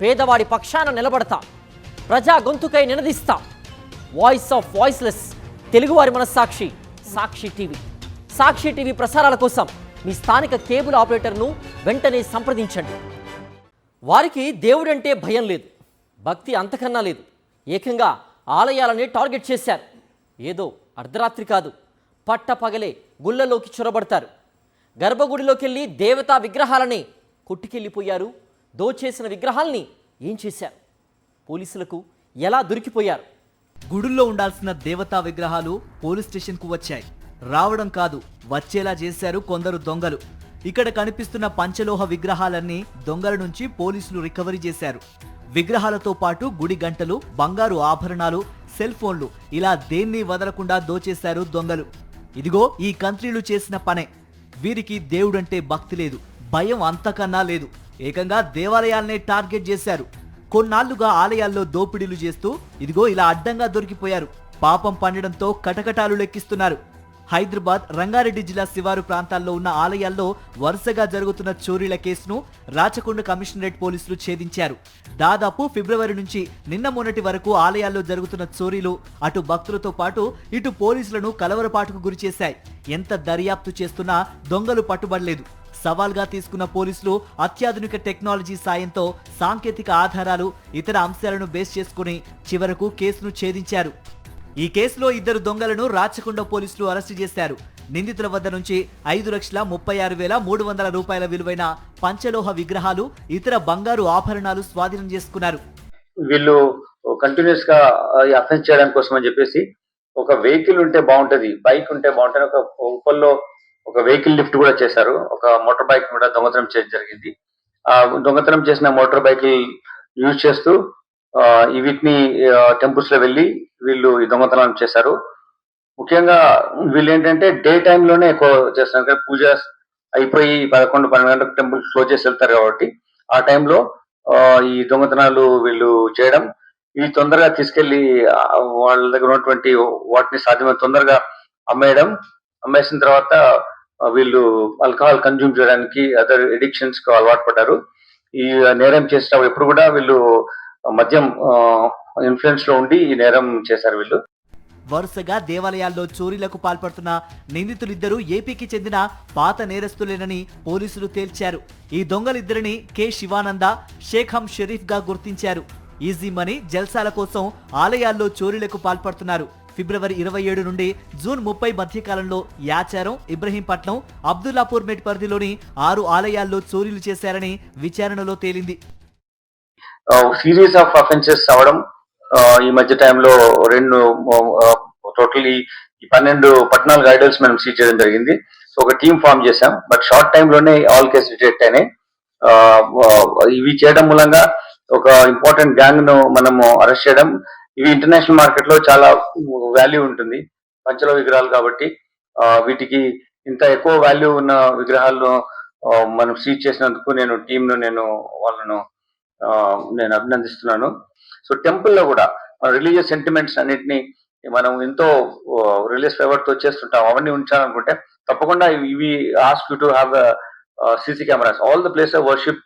పేదవాడి పక్షాన నిలబడతా, ప్రజా గొంతుకై నినదిస్తా. వాయిస్ ఆఫ్ వాయిస్లెస్, తెలుగువారి మనస్సాక్షి, సాక్షి టీవీ. సాక్షి టీవీ ప్రసారాల కోసం మీ స్థానిక కేబుల్ ఆపరేటర్ను వెంటనే సంప్రదించండి. వారికి దేవుడంటే భయం లేదు, భక్తి అంతకన్నా లేదు. ఏకంగా ఆలయాలనే టార్గెట్ చేశారు. ఏదో అర్ధరాత్రి కాదు, పట్టపగలే గుళ్ళలోకి చొరబడతారు. గర్భగుడిలోకి వెళ్ళి దేవతా విగ్రహాలని కొట్టుకెళ్ళిపోయారు. దోచేసిన విగ్రహాల్ని ఏం చేశారు? పోలీసులకు ఎలా దొరికిపోయారు? గుడుల్లో ఉండాల్సిన దేవతా విగ్రహాలు పోలీస్ స్టేషన్కు వచ్చాయి. రావడం కాదు, వచ్చేలా చేశారు కొందరు దొంగలు. ఇక్కడ కనిపిస్తున్న పంచలోహ విగ్రహాలన్నీ దొంగల నుంచి పోలీసులు రికవరీ చేశారు. విగ్రహాలతో పాటు గుడి గంటలు, బంగారు ఆభరణాలు, సెల్ ఫోన్లు ఇలా దేన్ని వదలకుండా దోచేశారు దొంగలు. ఇదిగో ఈ కంత్రీలు చేసిన పనే. వీరికి దేవుడంటే భక్తి లేదు, భయం అంతకన్నా లేదు. ఏకంగా దేవాలయాల్నే టార్గెట్ చేశారు. కొన్నాళ్లుగా ఆలయాల్లో దోపిడీలు చేస్తూ ఇదిగో ఇలా అడ్డంగా దొరికిపోయారు. పాపం పండడంతో కటకటాలు లెక్కిస్తున్నారు. హైదరాబాద్, రంగారెడ్డి జిల్లా శివారు ప్రాంతాల్లో ఉన్న ఆలయాల్లో వరుసగా జరుగుతున్న చోరీల కేసును రాచకొండ కమిషనరేట్ పోలీసులు ఛేదించారు. దాదాపు ఫిబ్రవరి నుంచి నిన్న మొన్నటి వరకు ఆలయాల్లో జరుగుతున్న చోరీలు అటు భక్తులతో పాటు ఇటు పోలీసులను కలవరపాటుకు గురిచేశాయి. ఎంత దర్యాప్తు చేస్తున్నా దొంగలు పట్టుబడలేదు. సవాల్గా తీసుకున్న పోలీసులు అత్యాధునిక టెక్నాలజీ సాయంతో సాంకేతిక ఆధారాలు, ఇతర అంశాలను బేస్ చేసుకుని చివరకు కేసును ఛేదించారు. ఈ కేసులో 2 దొంగలను రాచకొండ పోలీసులు అరెస్టు చేశారు. నిందితుల వద్ద నుంచి 5,36,300 రూపాయల విలువైన పంచలోహ విగ్రహాలు, ఇతర బంగారు ఆభరణాలు స్వాధీనం చేసుకున్నారు. వీళ్ళు కంటిన్యూస్ గా అఫెన్స్ చేయడం కోసం అని చెప్పేసి ఒక వెహికల్ ఉంటే బాగుంటది, బైక్ ఉంటే బాగుంటుంది, ఒక ఉప్పల్లో ఒక వెహికల్ లిఫ్ట్ కూడా చేశారు. ఒక మోటార్ బైక్ కూడా దొంగతనం చేయడం జరిగింది. ఆ దొంగతనం చేసిన మోటార్ బైక్ యూజ్ చేస్తూ వీటిని టెంపుల్స్ లో వెళ్ళి వీళ్ళు ఈ దొంగతనం చేశారు. ముఖ్యంగా వీళ్ళు ఏంటంటే డే టైంలోనే ఎక్కువ చేస్తారు. పూజ అయిపోయి 11-12 గంటలకు టెంపుల్ క్లోజ్ చేసి వెళ్తారు కాబట్టి ఆ టైంలో ఈ దొంగతనాలు వీళ్ళు చేయడం, ఇవి తొందరగా తీసుకెళ్లి వాళ్ళ దగ్గర ఉన్నటువంటి వాటిని సాధ్యమైన తొందరగా అమ్మేసిన తర్వాత వీళ్ళు ఆల్కహాల్ కన్జ్యూమ్ చేయడానికి, అదర్ ఎడిక్షన్స్ కు అలవాటు పడ్డారు. ఈ నేరం చేసేటప్పుడు ఎప్పుడు కూడా వీళ్ళు మద్యం ఇన్ఫ్లుయెన్స్ లో ఉండి ఈ నేరం చేశారు. వీళ్ళు వరుసగా దేవాలయాల్లో చోరీలకు పాల్పడుతున్న నిందితులిద్దరూ ఏపీకి చెందిన పాత నేరస్తులేనని పోలీసులు తేల్చారు. ఈ దొంగలిద్దరిని కె శివానంద, షేక్ హమ్ షరీఫ్ గా గుర్తించారు. ఈజీ మనీ, జల్సాల కోసం ఆలయాల్లో చోరీలకు పాల్పడుతున్నారు. ఫిబ్రవరి 27 నుండి జూన్ 30 మధ్యకాలంలో యాచారం, ఇబ్రహీంపట్నం, అబ్దుల్లాపూర్ మెట్ పరిధిలోని 6 ఆలయాల్లో చోరీలు చేశారని విచారణలో తేలింది. సిరీస్ ఆఫ్ అఫెన్సెస్ అవడం ఈ మధ్య టైంలో టోటల్ ఈ 14 ఐడల్స్ మనం సీజ్ చేయడం జరిగింది. సో ఒక టీమ్ ఫామ్ చేశాం. బట్ షార్ట్ టైమ్ లోనే ఆల్ కేసు డిటెక్ట్ అయినాయి. ఇవి చేయడం మూలంగా ఒక ఇంపార్టెంట్ గ్యాంగ్ ను మనము అరెస్ట్ చేయడం. ఇవి ఇంటర్నేషనల్ మార్కెట్ లో చాలా వాల్యూ ఉంటుంది, పంచలో విగ్రహాలు కాబట్టి. వీటికి ఇంత ఎక్కువ వాల్యూ ఉన్న విగ్రహాలను మనం సీజ్ చేసినందుకు నేను అభినందిస్తున్నాను. సో టెంపుల్ లో కూడా రిలీజియస్ సెంటిమెంట్స్ అన్నిటిని మనం ఎంతో రిలీజియస్ ఫేవర్ తో చేస్తుంటాం. అవన్నీ ఉంచాలనుకుంటే తప్పకుండా ఇవి ask you to have CC cameras. All the place of worship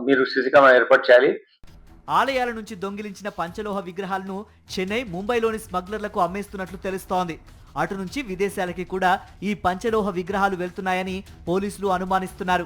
మీరు సీసీ కెమెరా ఏర్పాటు చేయాలి. ఆలయాల నుంచి దొంగిలించిన పంచలోహ విగ్రహాలను చెన్నై, ముంబైలోని స్మగ్లర్లకు అమ్మేస్తున్నట్లు తెలుస్తోంది. అటు నుంచి విదేశాలకి కూడా ఈ పంచలోహ విగ్రహాలు వెళ్తున్నాయని పోలీసులు అనుమానిస్తున్నారు.